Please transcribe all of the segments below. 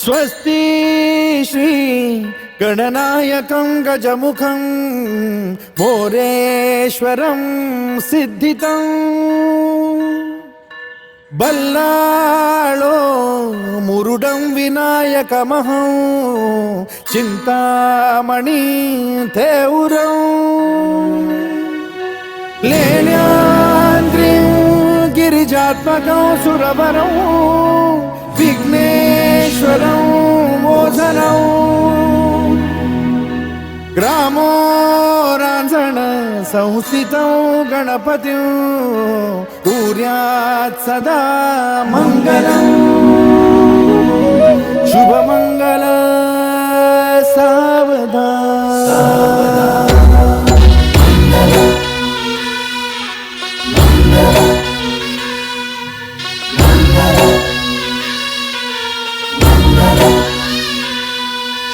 स्वस्ति श्री गणनायकं गजमुखं मोरेश्वरं सिद्धितं बल्लाळो मुरुडं विनायकमहं चिंतामणि थेउरं लेण्याद्रिं गिरिजात्मकं सुरवरं विघ्नेश्वरं मोझनं ग्रामो रांझण संस्थितं गणपतिं कुर्यात् सदा मंगलं शुभमंगल सावधान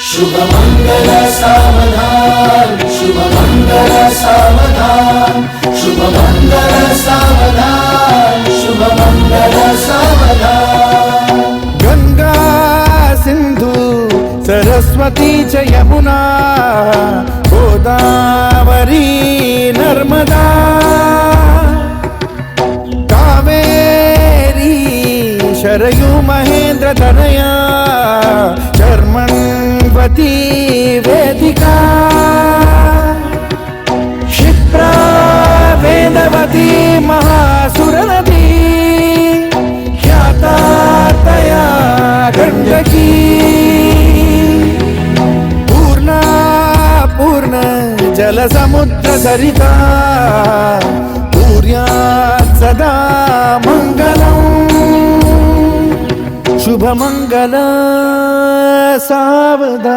शुभमंगल सावधान शुभमंगल सावधान शुभमंगल सावधान शुभमंगल सावधान गंगा सिंधु सरस्वती च यमुना गोदावरी नर्मदा कावेरी शरयू महेंद्र तनया चर्मण्वती वेदिका क्षिप्रा वेदवती महासुरनदी ख्याता तया गण्डकी पूर्णा पूर्ण जलसमुद्र सरिता कुर्यात् सदा मंगलम् शुभमंगल सावधान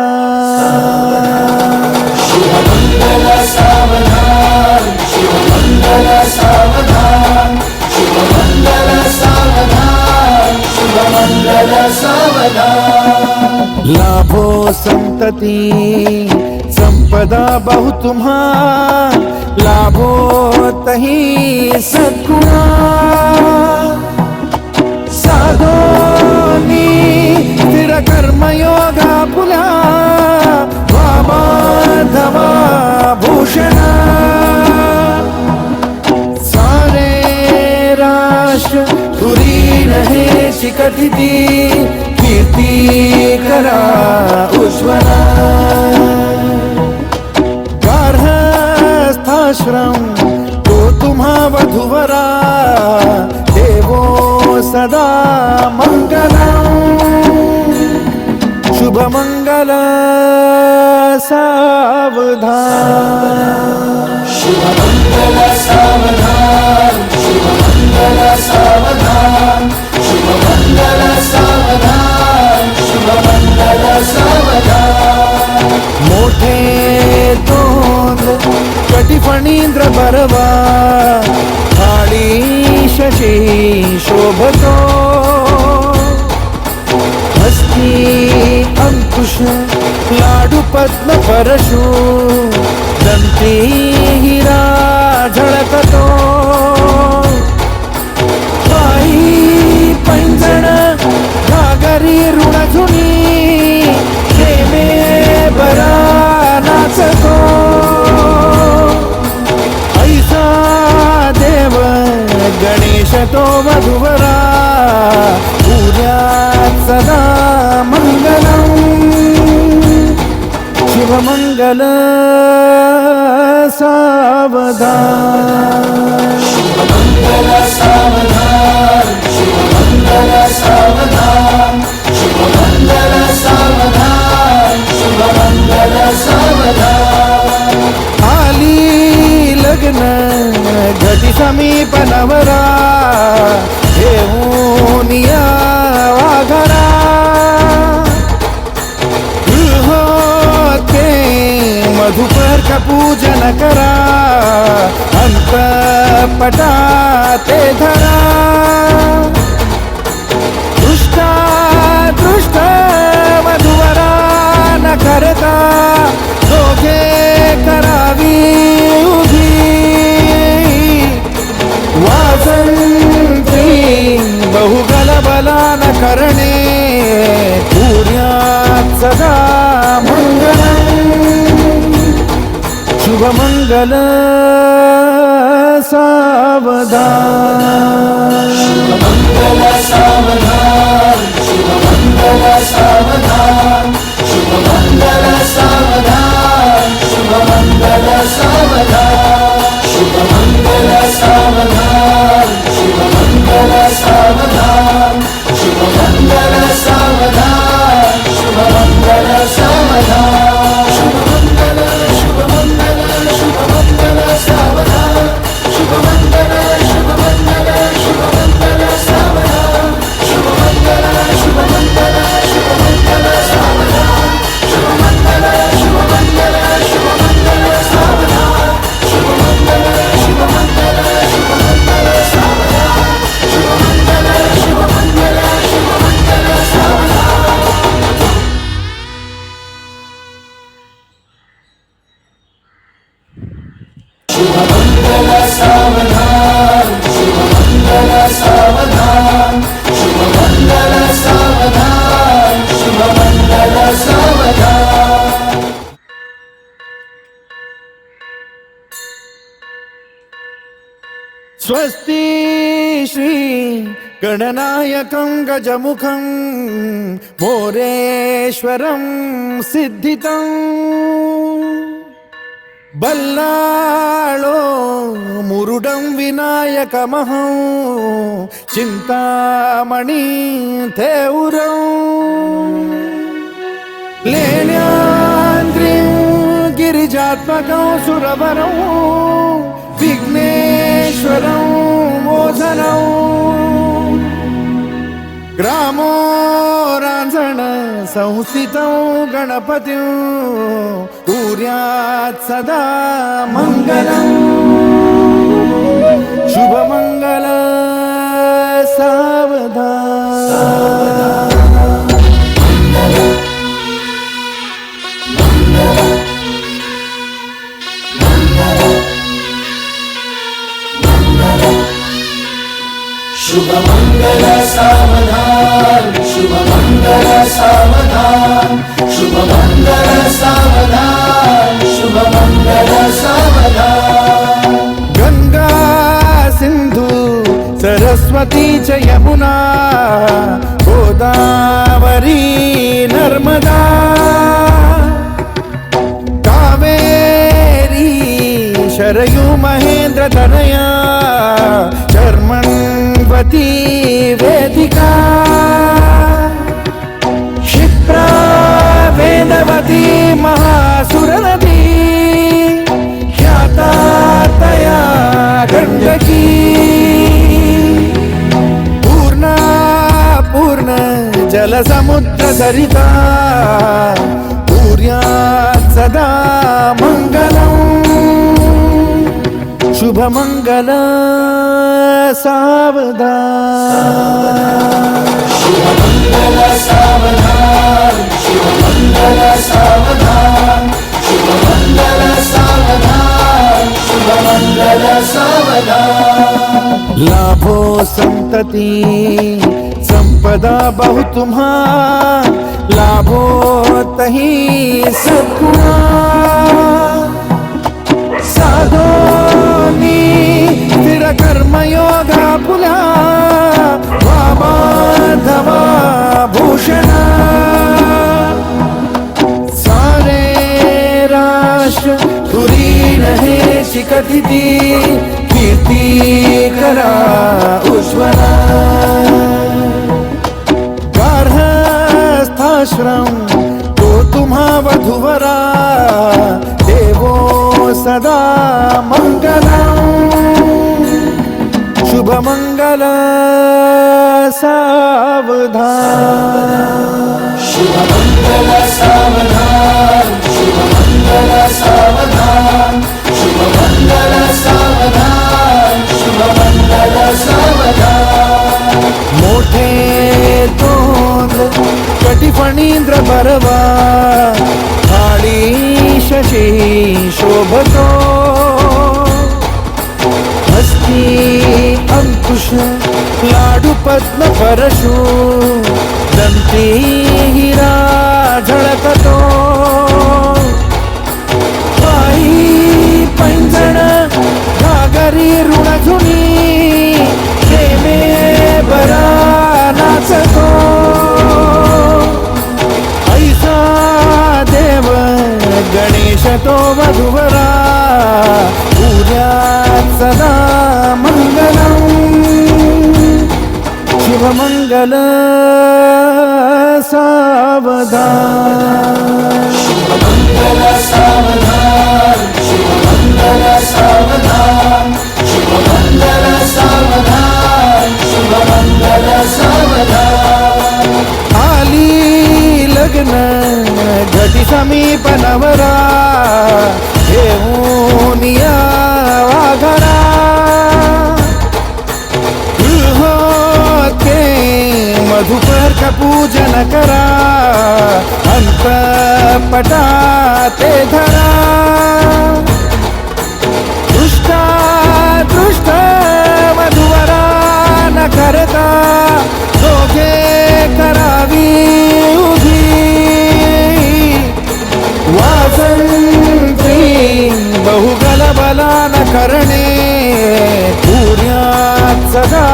शुभमंगल सावधान शुभमंगल सावधान शुभमंगल सावधान शुभमंगल सावधान लाभो संतति संपदा बहु तुम्हा लाभो तही सद्गुणा साधोनी स्थिर कर्मयोगा पुला वामाधवा भूषणा सारे राष्ट्र तुरी रहे शिकटिती कीर्ती करा उज्ज्वला गार्हस्थाश्रम तो तुम्हा वधुवरा देवो सदा मंगलम् शुभमंगल सावधान शुभमंगल सावधान शुभमंगल सावधान शुभमंगल सावधान शुभमंगल सावधान मोठे तोंड कटिफणींद्र बरवा काळी शशी शोभतो हस्ती अंकुश लाडू पद्म परशु दंती हिरा झळकतो पायी पैंजण घागरी ऋणझुनी प्रेमे बरा नाचतो ऐसा देव गणेश तो वधुवरा कुर्यात् सदा मंगलम् शुभमंगल सावधान शुभमंगल सावधान शुभमंगल सावधान शुभमंगल सावधान शुभमंगल सावधान आली लग्न घटी समीप नवरा घेऊन या वाघरा गृहोते मधुपर का पूजन करा अंतपटा ते धरा दृष्टा दृष्ट वधुवरा न करता दोघे करावी उभी वासंती बहुगल बला न करणे पूर्या शुभमंगल सावधान शुभमंगल सावधान शुभमंगल सावधान शुभमंगल सावधान शुभमंगल सावधान शुभमंगल सावधान शुभमंगल सावधान शुभमंगल सावधान शुभमंगल सावधान शुभमंगल शुभमंगल शुभमंगल सावधान शुभमंगल शुभमंगल शुभमंगल सावधान शुभमंगल शुभमंगल शुभमंगल सावधान शुभमंगल शुभमंगल शुभमंगल सावधान शुभमंगल शुभमंगल शुभमंगल सावधान शुभमंगल शुभमंगल शुभमंगल सावधान शुभमंगल सावधान शुभमंगल सावधान शुभमंगल सावधान शुभमंगल सावधान स्वस्ति श्री गणनायकं गजमुखं मोरेश्वरं सिद्धितं बल्लाळो मुरुडं विनायकमहं चिंतामणि थेउरं लेण्याद्रिं गिरिजात्मकं सुरवरं विघ्नेश्वरं मोचनं ग्रामो रांझण संस्थितं गणपतिं कुर्यात् सदा मङ्गलम् शुभमङ्गल सावधान शुभमंगल सावधान शुभमंगल सावधान शुभमंगल सावधान शुभमंगल सावधान गंगा सिंधु सरस्वती च यमुना गोदावरी नर्मदा कावेरी शरयू महेंद्र तनया चर्मण्वती वेदिका क्षिप्रा वेदवती महासुरनदी ख्याता तया गण्डकी पूर्णा पूर्ण जलसमुद्र सरिता कुर्यात् सदा मङ्गलम् शुभमंगल सावधान शुभमंगल सावधान शुभमंगल सावधान शुभमंगल सावधान शुभमंगल सावधान लाभो संतति संपदा बहु तुम्हा लाभो तही सद्गुणा साधोनी स्थिर कर्मयोगा पुला वामाधवा भूषणा सारे राष्ट्र धुरीण हे शिकथिती कीर्ती करा उज्ज्वला गार्हस्थाश्रम तो तुम्हा वधुवरा देवो सदा मङ्गलम् शुभमङ्गल सावधान शुभमंगल सावधान शुभमंगल सावधान शुभमंगल सावधान शुभमंगल सावधान मोठे तोंड कटिफणींद्र बरवा थाळी शशी शोभतो हस्ती अंकुश लाडू पद्म परशु दंती हिरा झळकतो पायी पैंजण घागरी ऋणधुनी प्रेमे बरा नाचतो ऐसा देव गणेश तो वधुवरा उद्यात सदा मंगलम शिवमंगल सावधान शुभमंगल सावधान शुभमंगल सावधान शुभमंगल सावधान शुभमंगल सावधान आली लग्न घटी समीप नवरा घेऊन या वाघरा गृहोत्के मधुपर का पूजन करा अंतपटा ते धरा दृष्टा दृष्ट मधुवरा न करता दोघे करावी उभी वासंती बहुगल बला न करणे पूर्यात सदा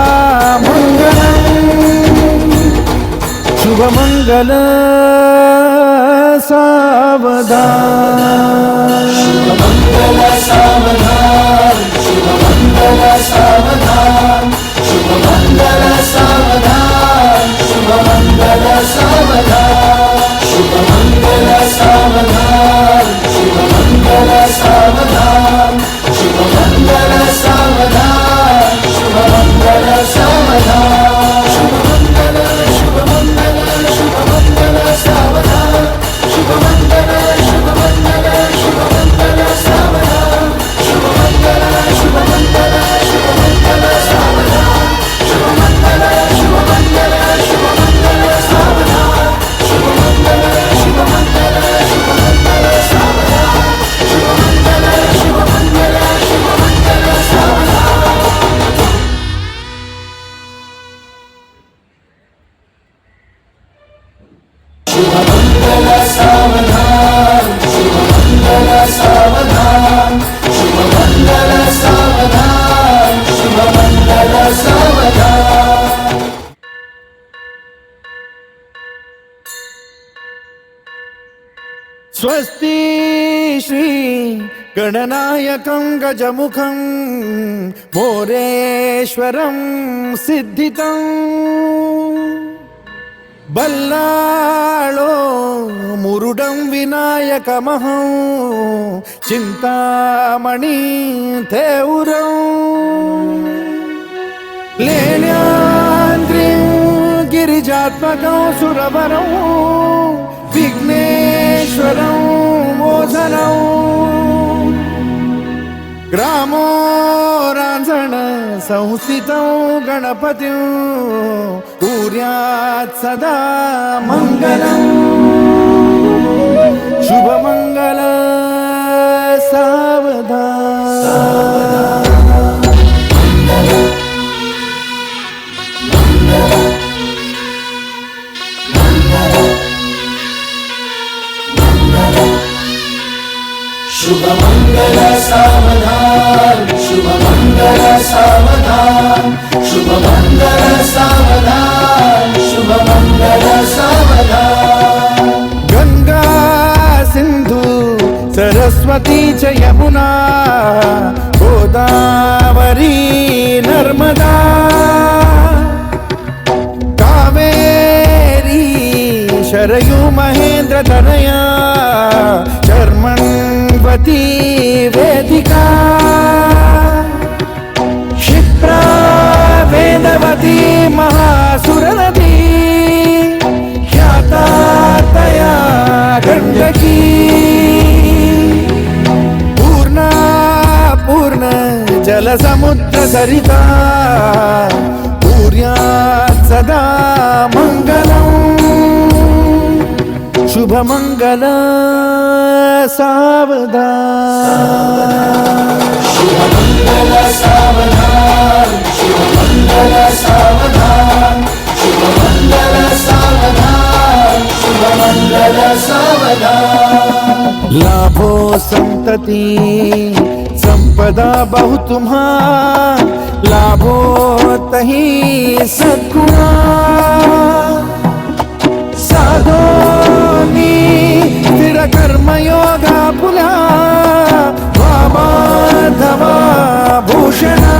मंगलम शुभमंगल सावधान शुभमंगल सावधान शुभमंगल सावधान शुभमंगल सावधान शुभमंगल सावधान शुभमंगल सावधान शुभमंगल सावधान शुभमंगल सावधान शुभमंगल सावधान शुभमंगल शुभमंगल शुभमंगल सावधान शुभमंगल शुभमंगल शुभमंगल सावधान शुभमंगल शुभमंगल शुभमंगल सावधान शुभमंगल शुभमंगल शुभमंगल सावधान शुभमंगल शुभमंगल शुभमंगल सावधान शुभमंगल शुभमंगल शुभमंगल सावधान शुभमंगल सावधान शुभमंगल सावधान शुभमंगल सावधान शुभमंगल सावधान स्वस्ति श्री गणनायकं गजमुखं मोरेश्वरं सिद्धितं बल्लाळो मुरुडं विनायकमहं चिंतामणि थेउरं लेण्याद्रिं गिरिजात्मकं सुरवरं विघ्नेश्वरं मोचनं ग्रामो रांझण संस्थितं गणपतिं कुर्यात् सदा मंगलम शुभमंगल सावधान शुभमंगल सावधान शुभमंगल सावधान शुभमंगल सावधान शुभमंगल सावधान गंगा सिंधु सरस्वती च यमुना गोदावरी नर्मदा कावेरी शरयू महेंद्र तनया शर्मण्वती वेदिका क्षिप्रा वेदवती महासुरनदी ख्याता तया गण्डकी पूर्णा पूर्ण जलसमुद्र सरिता पूर्यात् सदा मंगलम् शुभमंगल सावधान शुभमंगल सावधान शुभमंगल सावधान शुभमंगल सावधान शुभमंगल सावधान लाभो संतति विपदा बहु तुम्हा लाभो तही सद्गुणा साधोनी स्थिर कर्मयोगा पुला वामाधवा भूषणा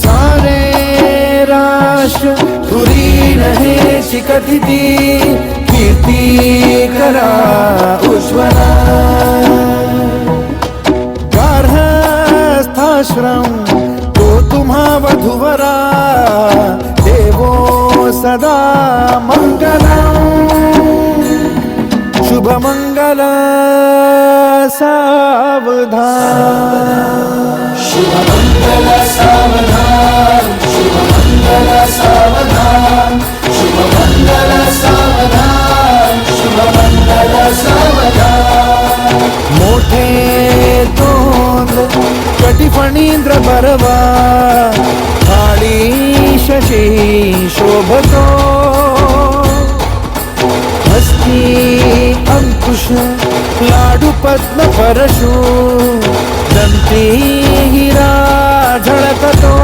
सारे राष्ट्र तुरी रहे शिकथिती कीर्ती करा उज्ज्वला गार्हस्थाश्रम तो तुम्हा वधूवरा देवो सदा मंगलम शुभ मंगल सावधान शुभ मंगल सावधान शुभ मंगल सावधान शुभ मंगल सावधान शुभ मंगल सावधान मोठे तोंड कटिफणींद्र बरवा काळी शशी शोभतो हस्ती अंकुश लाडू पद्म परशु दंती हिरा झळकतो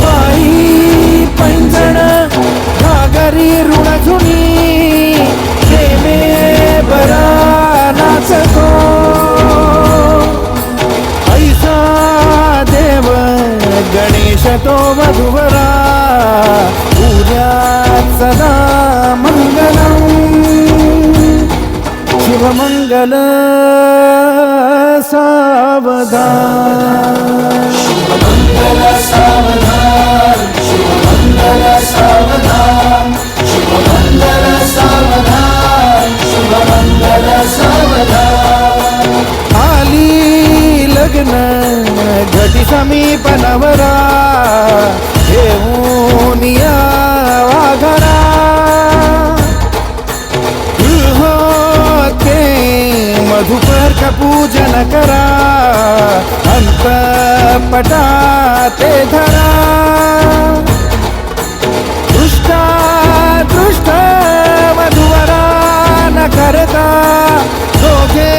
पायी पैंजण घागरी ऋणझुनी प्रेमे बरा नाचतो ऐसा देव गणेश तो वधूवरा उद्यात सदा मंगलम शुभ मंगल सावधान शुभ मंगल सावधान शुभ मंगल सावधान शुभ मंगल सावधान शुभ मंगल सावधान आली लग्न घटी समीप नवरा घेऊन या वाघरा गृहोते मधुपर का पूजन करा अंतपटा ते धरा दृष्टा दृष्ट वधूवरा न करता दोघे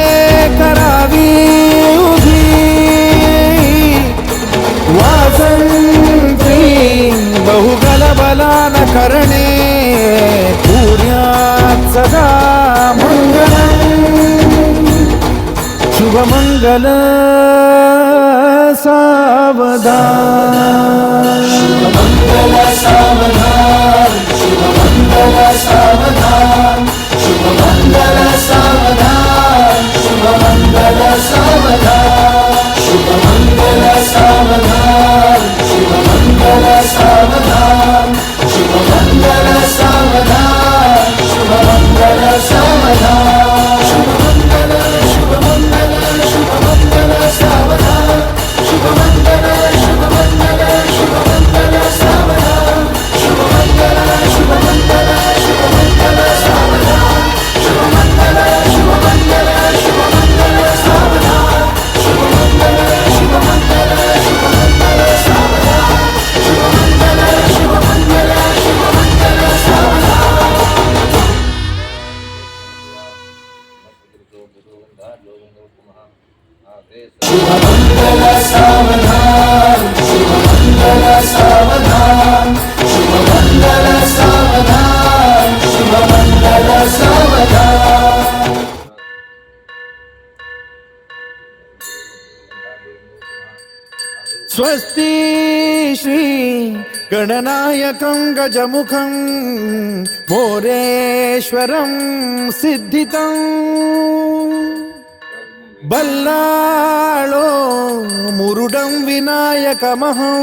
करावी उभी वासंती बहुगल बला न करणे पूर्यात सदा मंगलम शुभ मंगल सावधान शुभ मंगल सावधान शुभ मंगल सावधान शुभ मंगल सावधान शुभ मंगल सावधान शुभ मंगल सावधान शुभ मंगल सावधान शुभ मंगल सावधान शुभ मंगल सावधान शुभ मंगल शुभ मंगल शुभ मंगल सावधान शुभ मंगल शुभ मंगल शुभ मंगल सावधान शुभ मंगल शुभ मंगल शुभ मंगल सावधान शुभ मंगल शुभ मंगल शुभ मंगल सावधान शुभ मंगल शुभ मंगल शुभ मंगल सावधान शुभ मंगल शुभ मंगल शुभ मंगल सावधान शुभ मंगल सावधान शुभ मंगल सावधान शुभ मंगल सावधान शुभ मंगल सावधान स्वस्ति श्री गणनायकं गजमुखं मोरेश्वरं सिद्धितं बल्लाळो मुरुडं विनायकमहं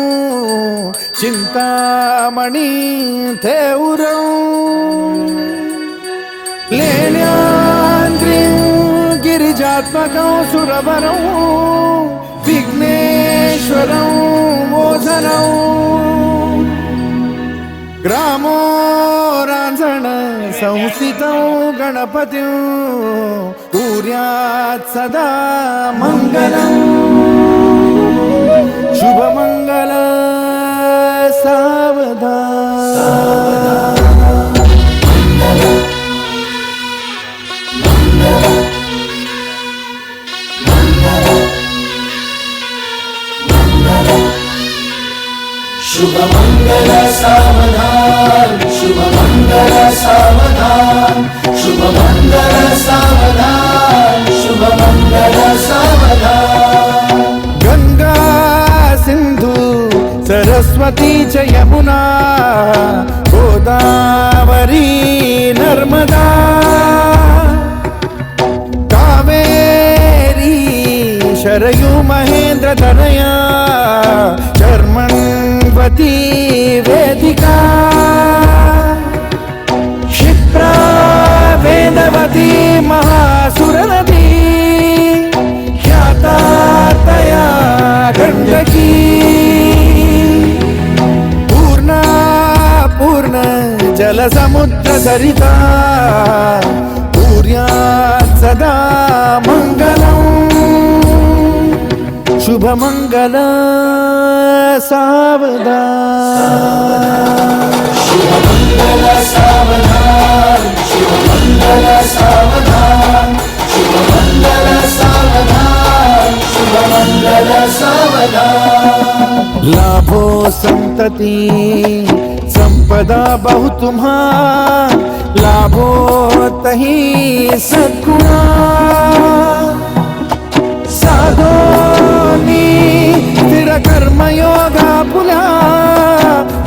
चिंतामणि थेउरं लेण्याद्रिं गिरिजात्मकं सुरवरं विघ्नेश्वरं मोझनं ग्रामो रांझण संस्थितं गणपतिं कुर्यात् सदा मंगलम् शुभमंगल सावधान शुभमंगल सावधान शुभमंगल सावधान शुभमंगल सावधान शुभमंगल सावधान गंगा सिंधु सरस्वती च यमुना गोदावरी नर्मदा कावेरी शरयू महेंद्र तनया शर्मण्वती वेदिका क्षिप्रा वेदवती महासुरनदी ख्याता तया गण्डकी पूर्णा पूर्ण जलसमुद्र सरिता पूर्यात् सदा मङ्गलम् शुभमंगल सावधान शुभमंगल सावधान शुभमंगल सावधान शुभमंगल सावधान शुभमंगल सावधान लाभो संतति संपदा बहु तुम्हा लाभो तही सद्गुणा साधोनी स्थिर कर्मयोगा पुला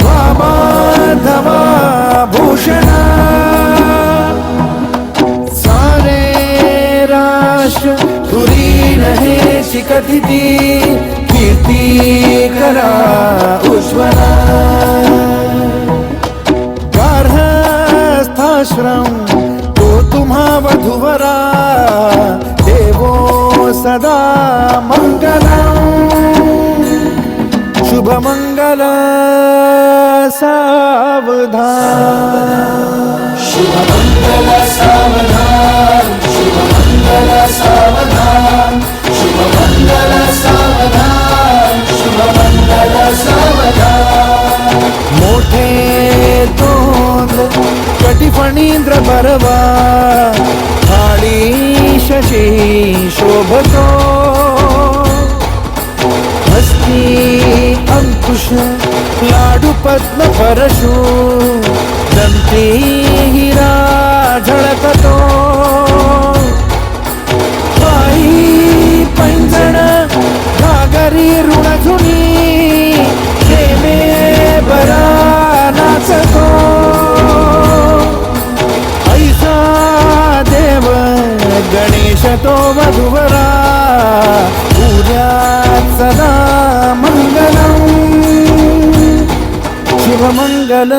वामाधवा भूषणा सारे राष्ट्र तुरी रहे शिकथिती कीर्ती करा उज्ज्वला गार्हस्थाश्रम तो तुम्हा वधुवरा देवो सदा मंगलम् शुभमंगल सावधान शुभमंगल सावधान शुभमंगल सावधान शुभमंगल सावधान शुभमंगल सावधान मोठे तोंड कटिफणींद्र बरवा थाळी शशी शोभतो हस्ती अंकुश लाडू पद्म परशु दंती हिरा झळकतो पायी पैंजण घागरी ऋणझुनी प्रेमे बरा नाचतो ऐसा देव गणेश तो वधुवरा पूज्यात् सदा मंगलम् शुभमंगल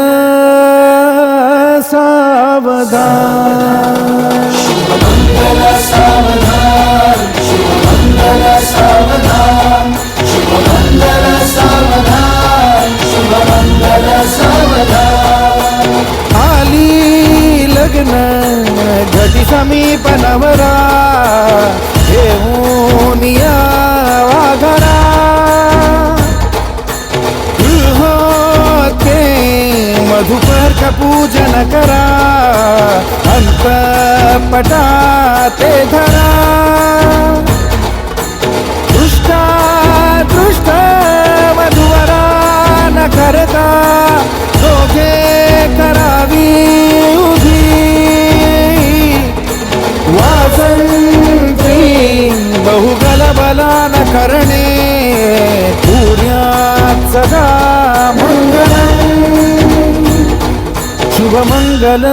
सावधान शुभमंगल सावधान शुभमंगल सावधान शुभमंगल सावधान शुभमंगल सावधान आली लग्न घटी समीप नवरा घेऊन या वाघरा गृहोते मधुपर्क पूजन करा अंतपटा ते धरा दृष्टा दृष्ट वधुवरा न करता दोघे करावी उभी वासंती बहुगलबला न करणे पूर्यात् सदा मंगलम् शुभमंगल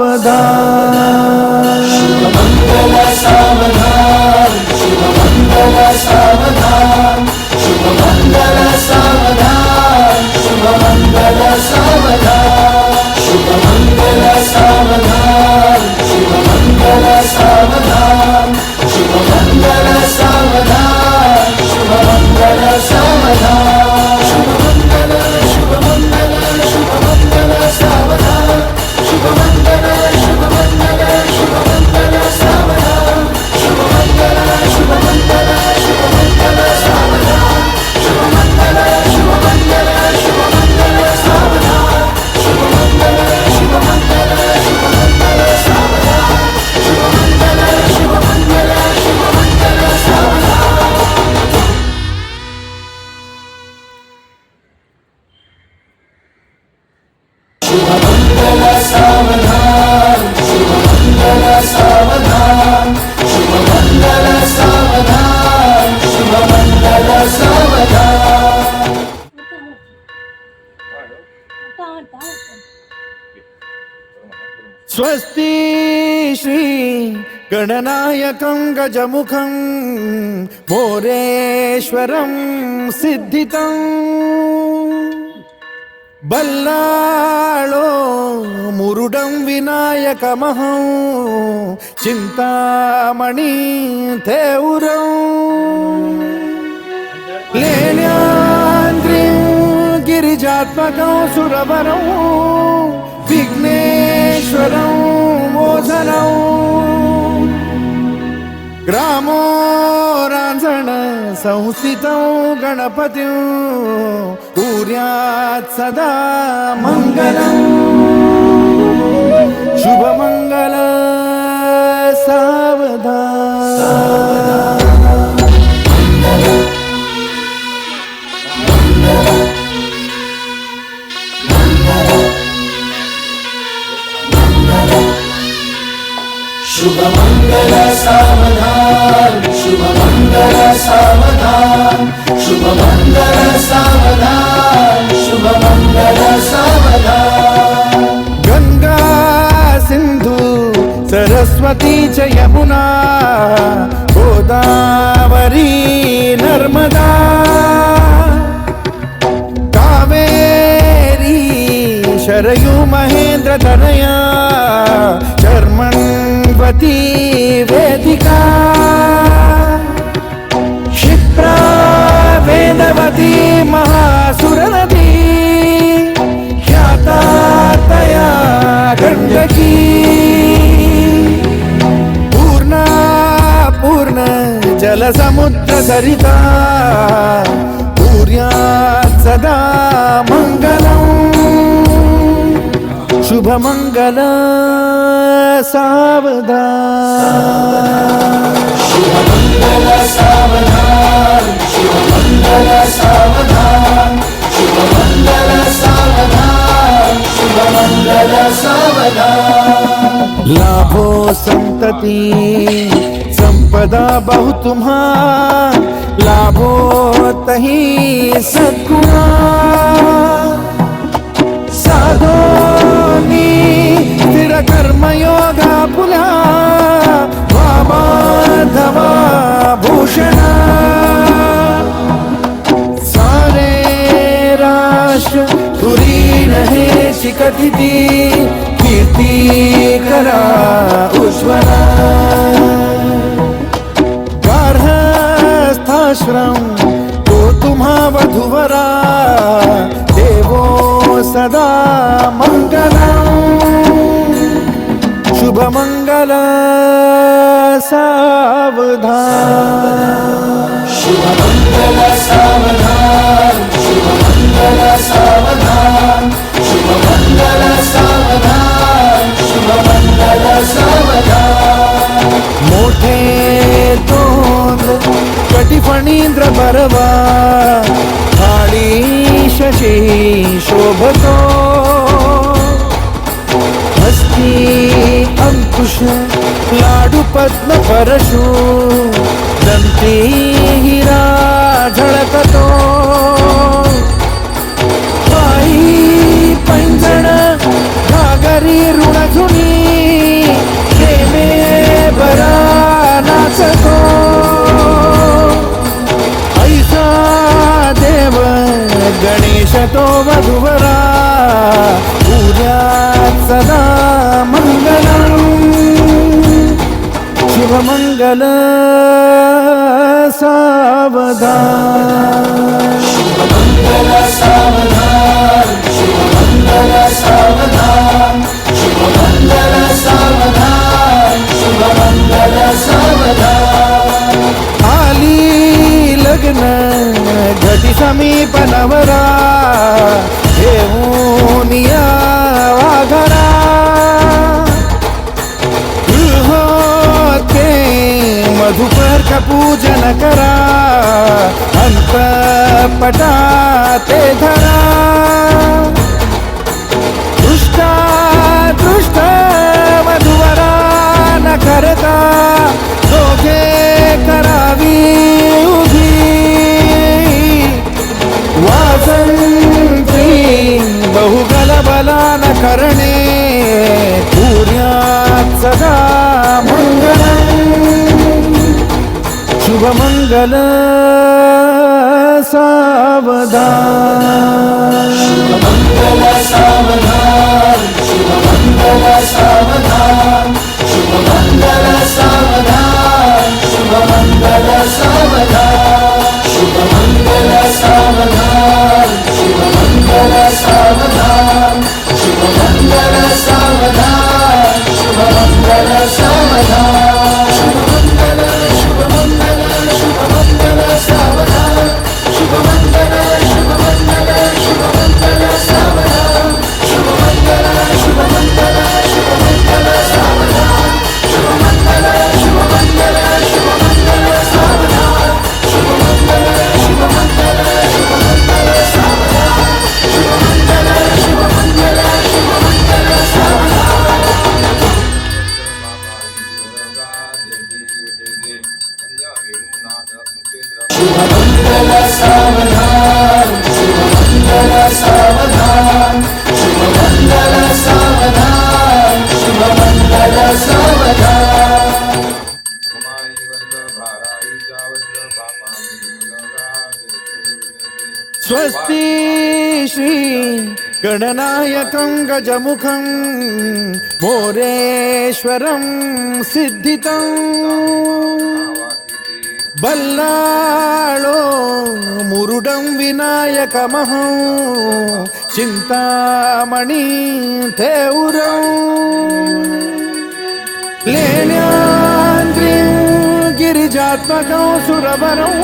सावधान शुभमंगल सावधान शुभमंगल सावधान शुभमंगल सावधान शुभमंगल सावधान शुभमंगल सावधान शुभमंगल सावधान शुभमंगल सावधान शुभमंगल सावधान शुभमंगल शुभमंगल शुभमंगल सावधान शुभमंगल शुभमंगल शुभमंगल सावधान शुभमंगल शुभमंगल शुभमंगल सावधान शुभमंगल शुभमंगल शुभमंगल सावधान स्वस्ति श्री गणनायकं गजमुखं मोरेश्वरं सिद्धितं बल्लाळो मुरुडं विनायकमहं चिंतामणि थेउरं लेण्याद्रिं गिरिजात्मकं सुरवरं विघ्नेश्वरं मोझनं ग्रामो रांझण संस्थितं गणपतिं कुर्यात् सदा मङ्गलम् शुभमङ्गल सावधान शुभमंगल सावधान शुभमंगल सावधान शुभमंगल सावधान शुभमंगल सावधान गंगा सिंधु सरस्वती च यमुना गोदावरी नर्मदा कावेरी शरयू महेंद्र तनया चर्मण्वती वेदिका क्षिप्रा वेदवती महासुरनदी ख्याता तया गण्डकी पूर्ण जलसमुद्र सरिता कुर्यात् सदा मङ्गलम् शुभमङ्गल सावधान शुभमंगल सावधान शुभमंगल सावधान शुभमंगल सावधान शुभमंगल सावधान लाभो संतति संपदा बहु तुम्हा लाभो तही सद्गुणा साधोनी स्थिर कर्मयोगा पुला वामाधवा भूषणा सारे राष्ट्र धुरीण हे शिकथिती कीर्ती करा उज्ज्वला गार्हस्थाश्रम तो तुम्हा वधुवरा देवो सदा मंगलम् शुभमंगल सावधान शुभमंगल सावधान शुभमंगल सावधान शुभमंगल सावधान शुभमंगल सावधान मोठे तोंड कटिफणींद्र बरवा काळी शशी शोभतो हस्ती अंकुश लाडू पद्म परशु दंती हिरा झळकतो पायी पैंजण घागरी ऋणझुनी प्रेमे बरा नाचतो ऐसा देव गणेश तो वधुवरा पूज्यात् सदा मंगलम् शुभमंगल सावधान शुभमंगल सावधान शुभमंगल सावधान शुभमंगल सावधान शुभमंगल सावधान आली लग्न घटी समीप नवरा घेऊन या वाघरा गृहोते मधुपर का पूजन करा अंतपटा ते धरा दृष्टा दृष्ट वधुवरा न करता दोघे करावी उभी वासंती बहुगल बला न करणे पूर्या मंगल सावधान मंगल सावधान शुभ मंगल सावधान शुभ मंगल सावधान शुभ मंगल सावधान शुभ मंगल सावधान शुभ मंगल सावधान शुभ मंगल सावधान शुभ मंगल सावधान शुभ मंगल शुभ मंगल शुभ मंगल सावधान शुभ मंगल शुभ मंगल शुभ मंगल सावधान शुभ मंगल शुभ मंगल शुभ मंगल सावधान शुभ मंगल शुभ मंगल शुभ मंगल सावधान शुभ मंगल शुभ मंगल शुभ मंगल सावधान शुभ मंगल शुभ मंगल शुभ मंगल सावधान शुभ मंगल सावधान शुभ मंगल सावधान शुभ मंगल सावधान शुभ मंगल सावधान स्वस्ति श्री गणनायकं गजमुखं मोरेश्वरं सिद्धितं बल्लाळो मुरुडं विनायकमहं चिन्तामणि थेउरं लेण्याद्रिं गिरिजात्मकं सुरवरं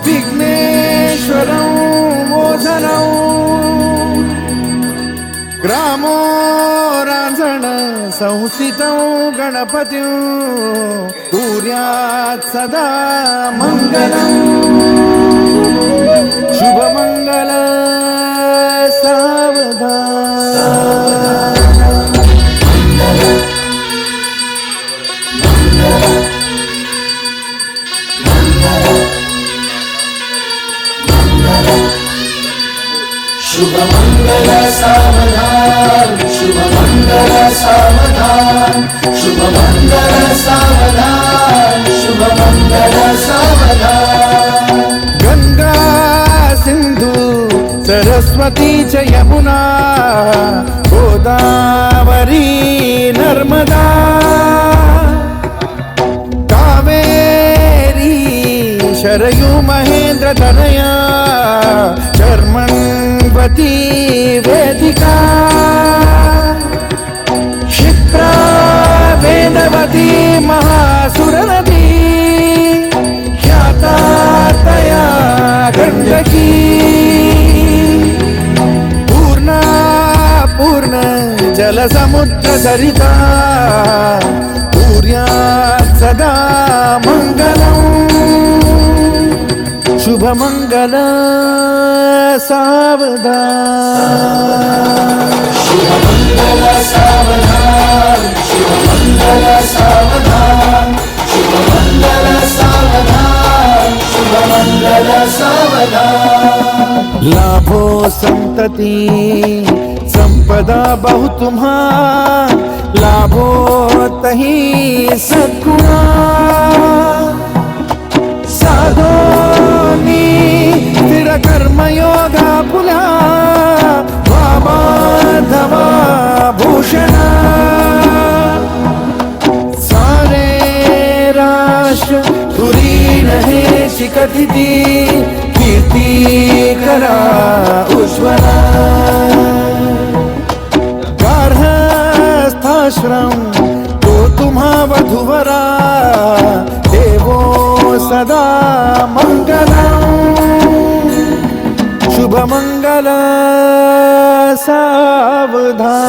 विघ्नेश्वरं मोचनं ग्रामो रांजण संस्थितं गणपतिं कुर्यात् सदा मङ्गलम् शुभमङ्गल सावधान शुभ मंगल सावधान शुभ मंगल सावधान शुभ मंगल सावधान शुभ मंगल सावधान गंगा सिंधु सरस्वती च यमुना गोदावरी नर्मदा कावेरी शरयू महेंद्र तनया चर्मण्वती वेदिका क्षिप्रा वेदवती महासुरनदी ख्याता तया गण्डकी पूर्णा पूर्ण जलसमुद्र सरिता कुर्यात् सदा मङ्गलम् शुभमङ्गल सावधान शुभ मंगल सावधान शुभ मंगल सावधान शुभ मंगल सावधान शुभ मंगल सावधान लाभो संतति संपदा बहु तुम्हा लाभो तही सद्गुणा साधोनी स्थिर कर्मयोगा पुला वामाधवा भूषण सारे राष्ट्र धुरीण हे शिकथिती कीर्ती करा उज्ज्वला गार्हस्थाश्रम तो तुम्हा वधुवरा देवो सदा मंगलम् शुभ मंगल सावधान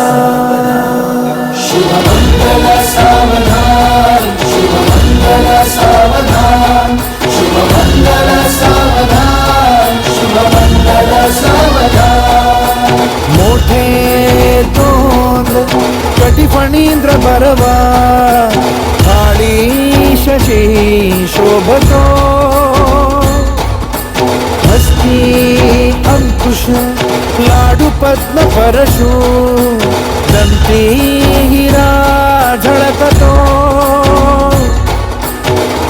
शुभ मंगल सावधान शुभ मंगल सावधान शुभ मंगल सावधान शुभ मंगल सावधान मोठे तोंड कटिफणींद्र बरवा थाळी शशी शोभतो हस्ती अंकुश लाडू पद्म परशु दंती हिरा झळकतो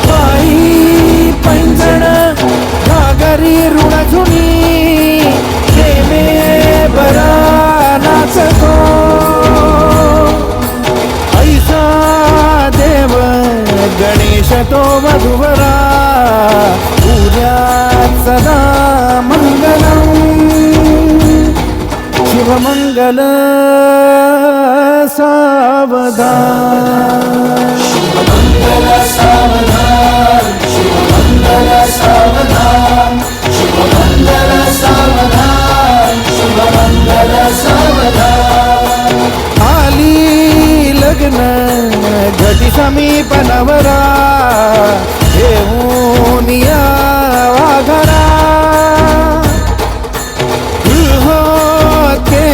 पायी कुर्यात् सदा मङ्गलम् शुभमङ्गल सावधान शुभमङ्गल सावधान शुभमङ्गल सावधान शुभमङ्गल सावधान शुभमङ्गल सावधान आली लग्न घटी समीप नवरा घेऊन या वाघरा गृहोते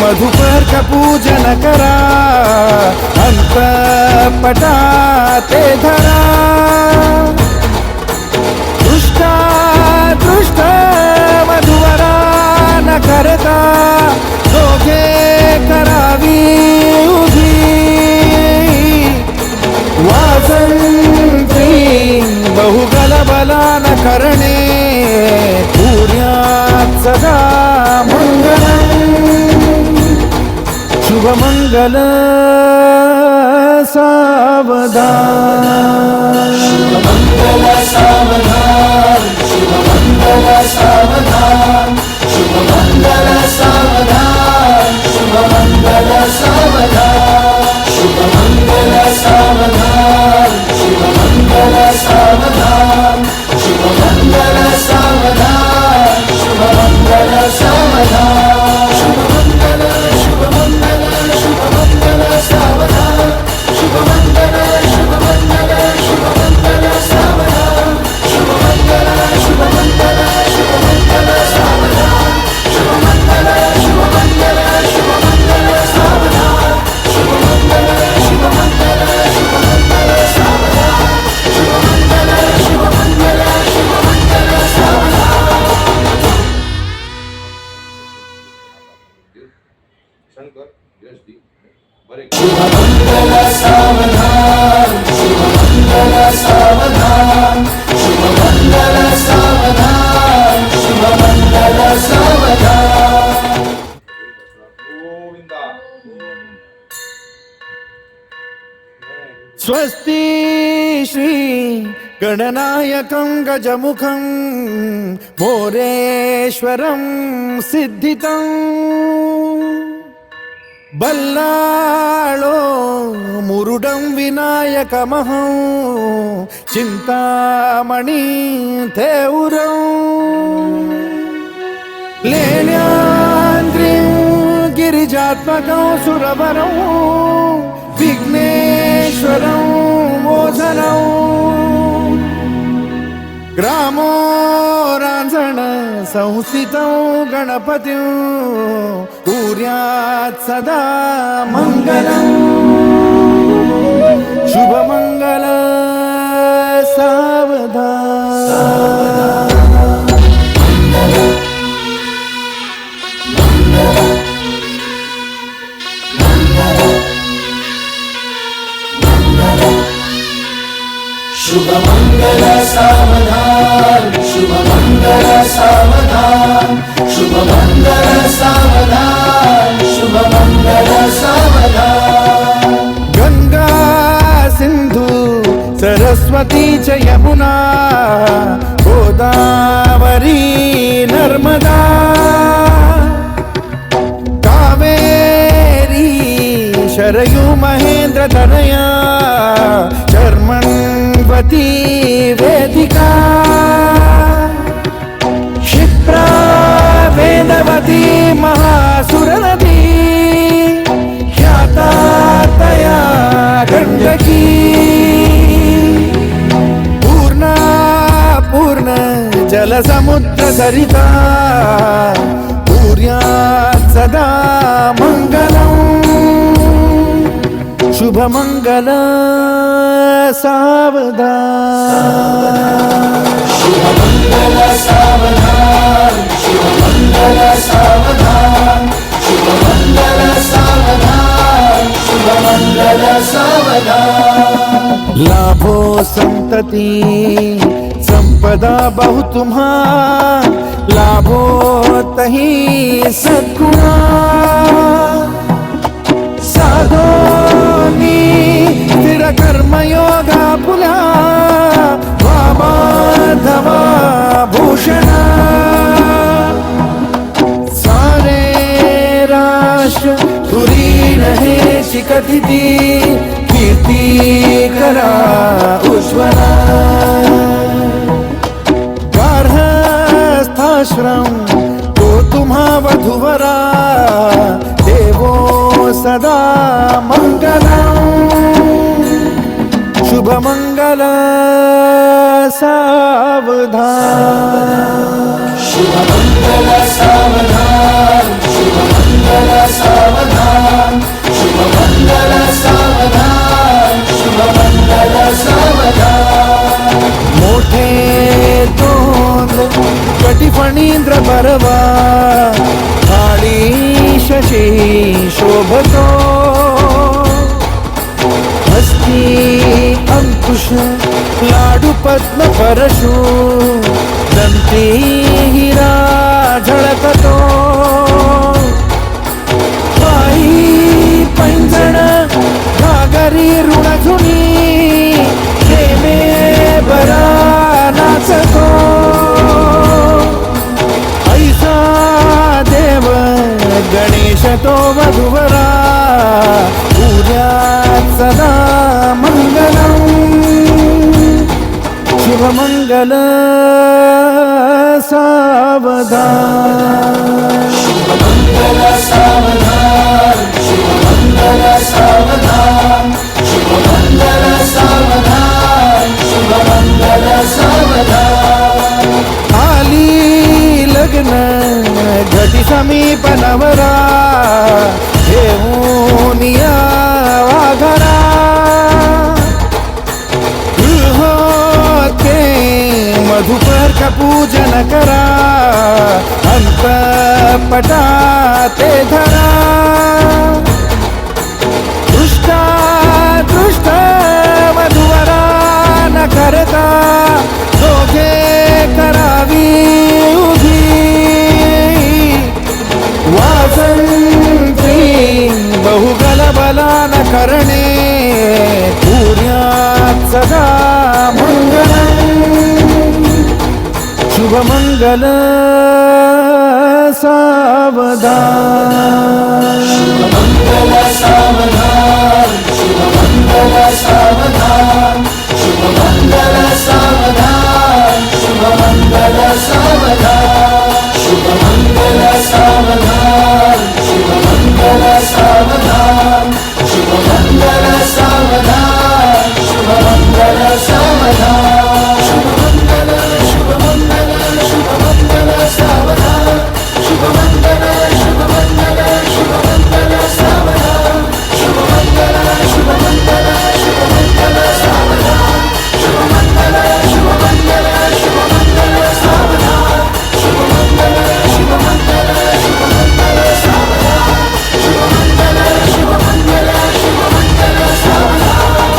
मधुपर्क पूजन करा अंतपटा ते धरा दृष्ट वधूवरा न करता दोघे करावी उभी वासंती बहुगलबला न करणे कुर्यात् सदा मङ्गलम् शुभमङ्गल सावधान शुभमङ्गल सावधान शुभमङ्गल सावधान शुभमङ्गल सावधान शुभमङ्गल सावधान शुभमङ्गल सावधान शुभमङ्गल सावधान शुभमङ्गल सावधान शुभमङ्गल सावधान शुभमङ्गल शुभमङ्गल शुभमङ्गल सावधान शुभमङ्गल शुभमङ्गल शुभमङ्गल सावधान शुभमङ्गल शुभमङ्गल शुभमङ्गल सावधान शुभमङ्गल शुभमङ्गल शुभमङ्गल सावधान शुभमङ्गल शुभमङ्गल शुभमङ्गल सावधान शुभमङ्गल शुभमङ्गल शुभमङ्गल सावधान शंकर यशदी बरे शुभमङ्गल सावधान शुभमङ्गल सावधान शुभमङ्गल सावधान शुभमङ्गल सावधान गोविंदा स्वस्ति श्री गणनायकं गजमुखं मोरेश्वरं सिद्धितं बल्लाळो मुरुडं विनायकमहं चिन्तामणि थेउरं लेण्याद्रिं गिरिजात्मकं सुरवरं विघ्नेश्वरं मोचनं ग्रामो रांझण संस्थितं गणपतिं कुर्यात् सदा मङ्गलम् शुभमङ्गल सावधान शुभमङ्गल सावधान शुभमङ्गल सावधान शुभमङ्गल सावधान शुभमङ्गल सावधान गंगा सिंधु सरस्वती च यमुना गोदावरी नर्मदा कावेरी शरयू महेंद्र तनया चर्मण्वती वेदिका क्षिप्रा वेदवती महासुरनदी ख्याता तया गण्डकी पूर्ण जलसमुद्र सरिता कुर्यात् सदा मङ्गलम् शुभमङ्गल सावधान शुभमङ्गल सावधान शुभमङ्गल सावधान शुभमङ्गल सावधान शुभमङ्गल सावधान लाभो संतति संपदा बहु तुम्हा लाभो तही सद्गुणा साधोनी स्थिर कर्मयोगा पुला बाबा धवा भूषण सारे राष्ट्र धुरी रहे चिकटिती कीर्ती करा उज्ज्वला गार्हस्थाश्रम तो तुम्हा वधूवरा देवो सदा मंगलम शुभ मंगल सावधान शुभ मंगल सावधान शुभ मंगल सावधान शुभ मंगल सावधान शुभ मंगल सावधान मोठे तोंड कटिफणींद्र परवा काळी शशी शोभतो हस्ती अंकुश लाडू पद्म परशु दंती हिरा झळकतो पायी पैंजण घागरी ऋणझुनी प्रेमे बरा नाचतो ऐसा देव गणेश तो वधूवरा उद्यात सदा मंगलम शुभ मंगल सावधान शुभ मंगल सावधान शुभ मंगल सावधान शुभ मंगल सावधान शुभ मंगल सावधान आली लग्न घटी समीप नवरा घेऊन यावा घरा गृहोते मधुपर का पूजन करा अंतपटा ते धरा दृष्टा दृष्ट वधूवरा न करता दोघे करावी उभी वासंती बहुगल बला न करणे पुण्यात सदा मंगलम शुभ मंगल सावधान शुभ मंगल सावधान शुभ मंगल सावधान शुभ मंगल सावधान शुभ मंगल सावधान शुभ मंगल सावधान शुभ मंगल सावधान शुभ मंगल सावधान शुभ मंगल सावधान शुभ मंगल शुभ मंगल शुभ मंगल सावधान शुभ मंगल शुभ मंगल शुभ मंगल सावधान शुभ मंगल शुभ मंगल शुभ मंगल सावधान शुभ मंगल शुभ मंगल शुभ मंगल सावधान शुभ मंगल शुभ मंगल शुभ मंगल सावधान शुभ मंगल शुभ मंगल शुभ मंगल सावधान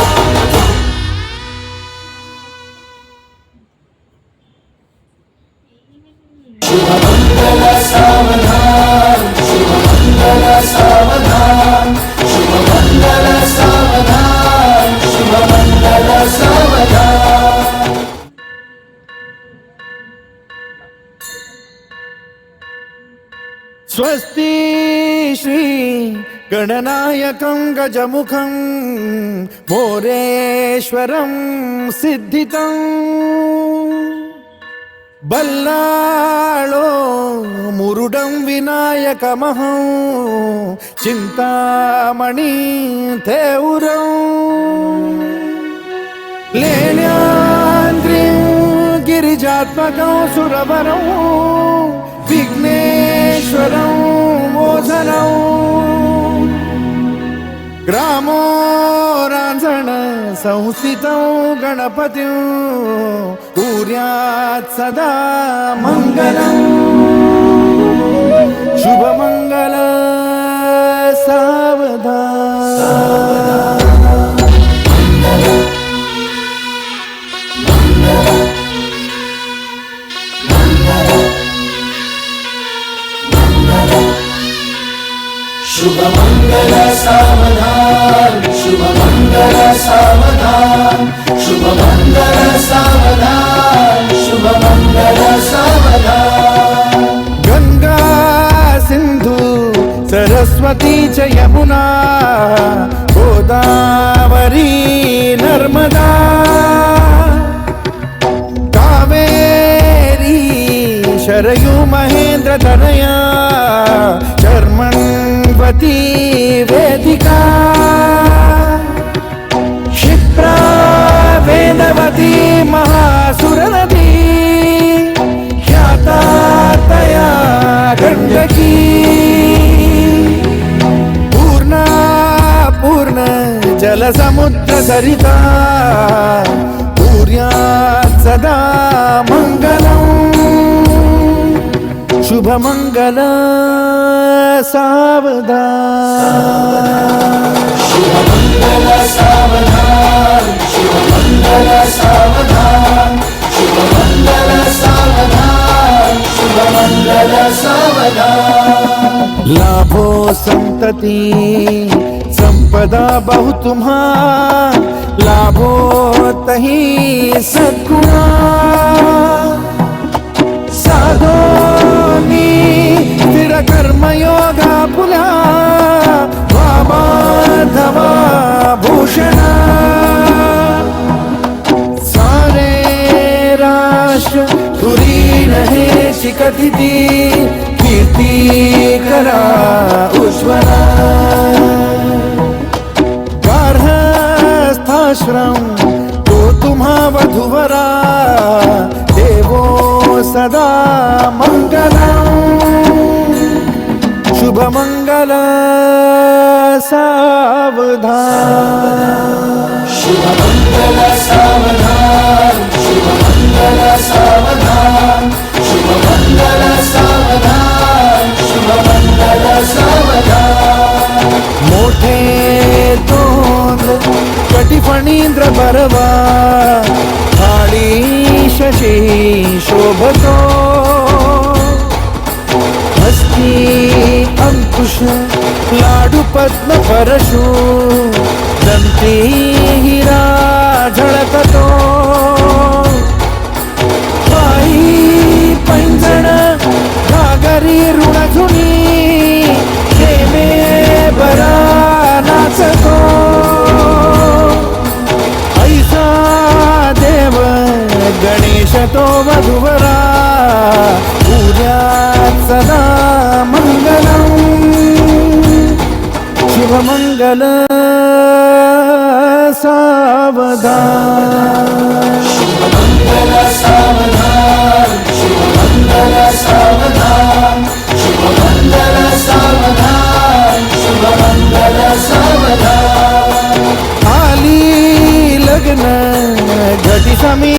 शुभ मंगल सावधान शुभ मंगल सावधान शुभ मंगल सावधान शुभ मंगल सावधान स्वस्ति श्री गणनायकं गजमुखं मोरेश्वरं सिद्धितं बल्लाळो मुरुडं विनायकमहं चिंतामणि थेउरं लेण्याद्रिं गिरिजात्मकं सुरवरं विघ्नेश्वरं मोझनं ग्रामो रांझण संस्थितं गणपतिं कुर्यात् सदा मंगलम् शुभ मंगल सावधान शुभ मंगल सावधान शुभ मंगल सावधान शुभ मंगल सावधान शुभमङ्गल सावधान गंगा सिंधु सरस्वती च यमुना गोदावरी नर्मदा कावेरी शरयू महेंद्र तनया चर्मण्वती वेदिका क्षिप्रा वेदवती महासुरनदी ख्याता तया गण्डकी पूर्णा पूर्ण जलसमुद्र सरिता पूर्यात् सदा मङ्गलम् शुभमङ्गल सावधान शुभमङ्गल सावधान शुभमङ्गल सावधान शुभमङ्गल सावधान शुभमङ्गल सावधान लाभो संतति संपदा बहु तुम्हा लाभो तही सद्गुणा साधोनी स्थिर कर्मयोगा पुला वामाधवा भूषणा सारे राष्ट्र तुरीन हे शिकतिती कीर्ती करा उज्ज्वला गार्हस्थाश्रम तो तुम्हा वधूवरा देवो सदा मंगलम् शुभमंगल सावधान शुभमङ्गल सावधान शुभमङ्गल सावधान शुभमङ्गल सावधान शुभमङ्गल सावधान मोठे तोंड कटिफणींद्र बरवा थाळी शशी शोभतो हस्ती अंकुश लाडू पद्म परशु दंती हिरा झळकतो पायी पैंजण घागरी ऋणझुनी प्रेमे बरा नाचतो ऐसा देव गणेश तो वधूवरा पूज्यात् सदा मंगलम् शुभमंगल सावधान शुभमङ्गल सावधान शुभमङ्गल सावधान शुभमङ्गल सावधान शुभमङ्गल सावधान आली लग्न घटी समी